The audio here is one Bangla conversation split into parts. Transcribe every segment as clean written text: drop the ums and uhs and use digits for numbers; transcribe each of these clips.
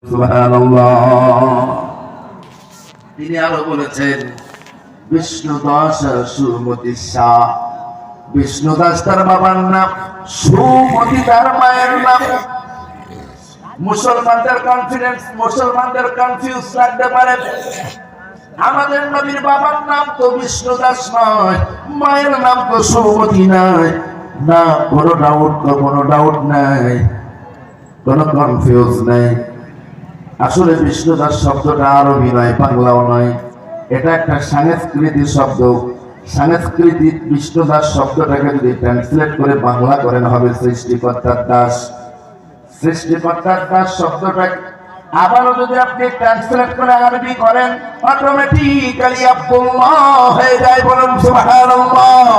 সুবহানাল্লাহ। তিনি আরো বলেছেন বিষ্ণুদাস সুমতি শাহ। বিষ্ণুদাস তার বাবার নাম, সুমতি তার মায়ের নাম। মুসলমানদের কনফিউজ লাগতে পারে। আমাদের নবীর বাবার নাম তো বিষ্ণুদাস নয়, মায়ের নাম তো সুমতি নয়। না, কোনো ডাউট নাই, কোনো কনফিউজ নাই। আসলে বিষ্ণুদাস শব্দটা আরবি নয়, বাংলাও নয়, এটা একটা সাংস্কৃতিক শব্দ। সাংস্কৃতিক বিষ্ণুদাস শব্দটাকে যদি ট্রান্সলেট করে বাংলা করেন হবে সৃষ্টিকর্তার দাস। সৃষ্টিকর্তার দাস শব্দটা আবারও যদি আপনি ট্রান্সলেট করে আরবি করেন, অটোমেটিক্যালি আব্দুল্লাহ হয়ে যায়। বলুন সুবহানাল্লাহ।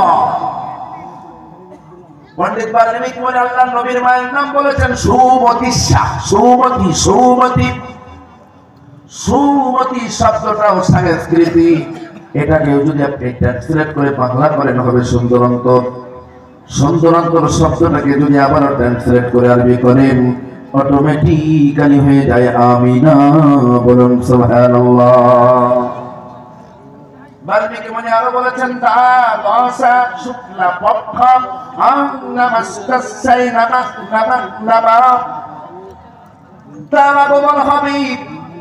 পণ্ডিত বাল্মীকি আল্লাহর নবীর মায়ের নাম বলেছেন সুমতি শাহ। সুমতি শব্দটাও সংস্কৃতি। এটাকে যদি আপনি ট্রান্সলেট করে বাংলা করেন হবে সুন্দরান্তর। সুন্দরান্তর শব্দটাকে যদি আবার ট্রান্সলেট করে আরবি করেন, অটোমেটিক্যালি হয়ে যায় আমিনা। বলুন সুবহানাল্লাহ। বাল্মীকি মুনি আরো বলেছেন দশা শুক্লা পক্ষ নমস্কার তার আগমন হবে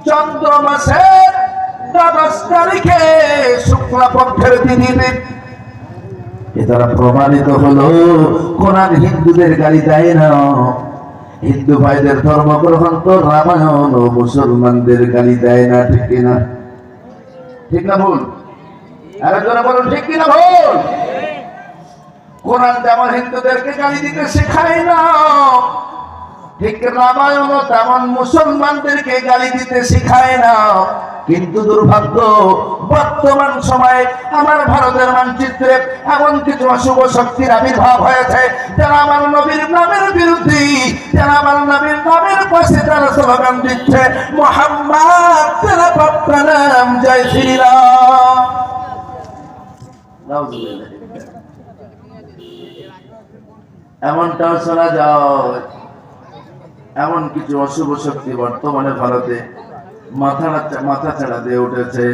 চন্দ্র মাসের 10 তারিখে শুক্লা পক্ষের দিনে। এ দ্বারা প্রমাণিত হলো কোরআন হিন্দুদের গালি দেয় না। হিন্দু ভাইদের ধর্মগ্রহণ তো রামায়ণ ও মুসলমানদের গালি দেয় না। ঠিক কিনা? ঠিক না ভুল? আরেকজনে বলুন ঠিক কিনা ভুল? কোরআন যেমন হিন্দুদেরকে গালি দিতে শেখায় না, ঠিক রামায়ণ তেমন মুসলমানদেরকে গালি দিতে শেখায় না। কিন্তু দুর্ভাগ্য, বর্তমান সময়ে আমার ভারতের মানচিত্রে এমন কিছু অশুভ শক্তির আবির্ভাব হয়েছে যারা আমার নবীর নামের বিরুদ্ধে, যারা আমার নবীর নামের পাশে তারা স্লোগান দিচ্ছে মুহাম্মদ তেরা বাপ্পা নাম জয় শ্রীরাম। এমনটাও শোনা যায়। এমন কিছু অশুভ শক্তি বর্তমানে ভারতে মাথা ছাড়া দিয়ে উঠেছে।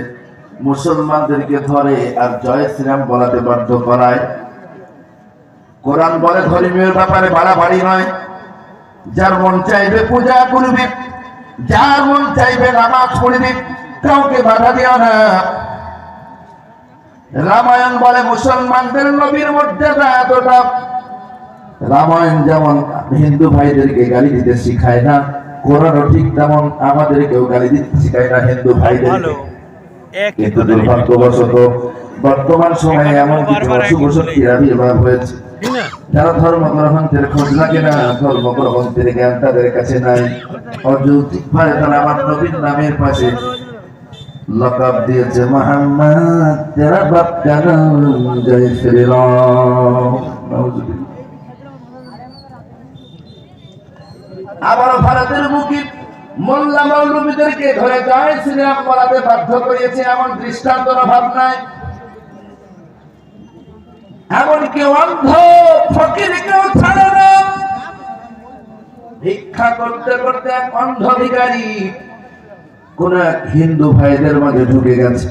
মুসলমানদেরকে ধরে আর জয় শ্রীরাম বলাতে বাধ্য করায়। কোরআন বলে ধর্মীয় ব্যাপারে বাড়াবাড়ি নয়। যার মন চাইবে পূজা করবি, যার মন চাইবে নামাজ পড়বি, কাউকে বাধা দিও না। রামায়ণ বলে মুসলমানদের নবীর মর্যাদা এতটা। রামায়ণ যেমন হিন্দু ভাইদেরকে গালি দিতে শিখায় না, কোরআনও ঠিক তেমন আমাদেরকেও গালি দিতে শিখায় না হিন্দু ভাইদেরকে। কিন্তু দুর্ভাগ্যবশত বর্তমান সময়ে এমন কিছু অশুভ শক্তির আবির্ভাব হয়েছে যারা ধর্মগ্রহণের খোঁজ লাগে না, ধর্মগ্রহণের জ্ঞান তাদের কাছে নাই। অযৌক্তিক ভাবে তারা আমার নবীর নামের পাশে লকাব দিয়েছে মুহাম্মদ তেরা বাপ কা নাম জয় শ্রীরাম। আবার ভারতের বুকে মোল্লা মৌলবীদেরকে ধরে জয় শ্রীরাম বলাতে বাধ্য করিয়েছে এমন দৃষ্টান্তর অভাব নাই। এমনকি অন্ধ ফকিরকেও ছাড়ে না। ভিক্ষা করতে করতে এক অন্ধ ভিখারি কোন এক হিন্দু ভাইদের মাঝে ঢুকে গেছে।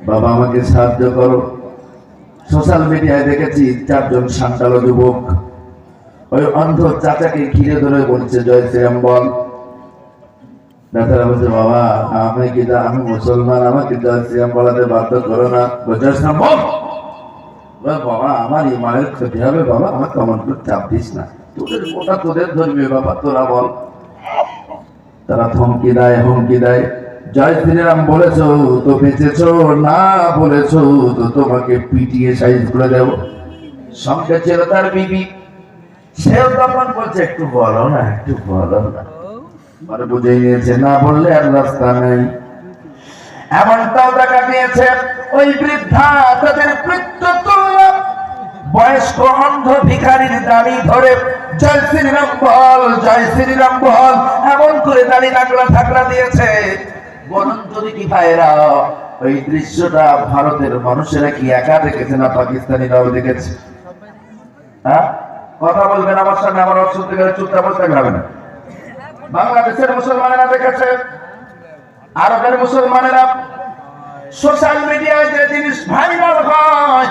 বাবা আমাকে সাহায্য করো। সোশ্যাল মিডিয়ায় দেখেছি 4 জন সান্তাল যুবক ওই অন্ধ চাচাকে ঘিরে ধরে বলছে জয় শ্রীরাম বল। নেতারা বলছে বাবা আমি মুসলমান, আমাকে জয় শ্রীরাম বলাতে বাধ্য করো না। জয় শ্রীরাম বল। বাবা আমার ইমানের ক্ষতি হবে, বাবা আমার কমন করে চাপ দিস না, তোদের ধর্মীয় বাবা তোরা বল। তারা হুমকি দেয় জয় শ্রীরাম বলেছো তো বেঁচেছো, না বলেছো তো তোমাকে পিটিয়ে সাইজ করে দেব। সঙ্গে ছিল তার বিবি, সেও তখন বলছে একটু বলো না। বুঝে নিয়েছে না বললে আর রাস্তা নেই। এমনটাও দেখা গিয়েছে ওই বৃদ্ধা তাদের পিতৃতুল্য বয়স্ক অন্ধ ভিখারির দাড়ি ধরে জয় শ্রীরাম বল, জয় শ্রীরাম বল এমন করে দাড়ি থাকলা দিয়েছে। বলুন যদি কি ভাইরা, ওই দৃশ্যটা ভারতের মানুষেরা কি একা দেখেছে না পাকিস্তানিরাও দেখেছে? হ্যাঁ, কথা বলবেন আমার সামনে, আমার অসুবিধা চুপটা বলতে হবে না। বাংলাদেশের মুসলমানেরা দেখেছে, আরবের মুসলমানেরা সোশ্যাল মিডিয়ায় যে জিনিস ভাইরাল হয়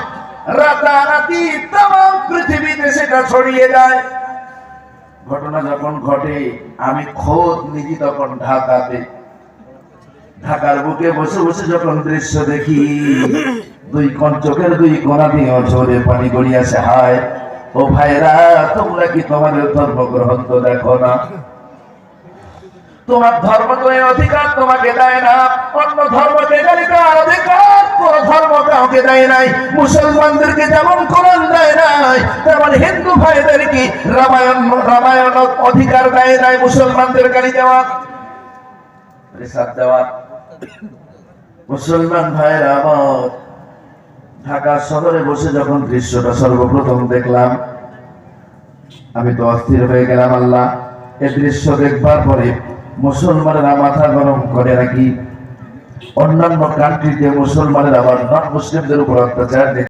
রাতারাতি তাম পৃথিবীতে সেটা ছড়িয়ে যায়। ঘটনা যখন ঘটে আমি খোদ নিজে তখন ঢাকার বুকে বসে বসে যখন দৃশ্য দেখি, দুই চোখের দুই কোণা দিয়ে ঝরে পানি গড়িয়েছে। হায় ও ভাইরা, তোমরা কি তোমাদের ধর্ম গ্রহণ তো দেখো না? তোমার ধর্ম তো এই অধিকার তোমাকে দেয় না, অন্য ধর্মকে গালিবার অধিকার কোন ধর্ম কাউকে দেয় নাই। মুসলমানদেরকে যেমন কোরআন দেয় নাই, তেমন হিন্দু ভাইদের কি রামায়ণ অধিকার দেয় নাই মুসলমানদের গালি দেওয়া, রিসাব দেওয়া। মুসলমান ভাইরা আমার, ঢাকা শহরে বসে যখন দৃশ্যটা সর্বপ্রথম দেখলাম, আমি তো অস্থির হয়ে গেলাম। আল্লাহ, এই দৃশ্য দেখবার পরে মুসলমানেরা মাথা গরম করে নাকি অন্যান্য কান্ট্রিতে মুসলমানেরা আবার নন মুসলিমদের উপর অত্যাচার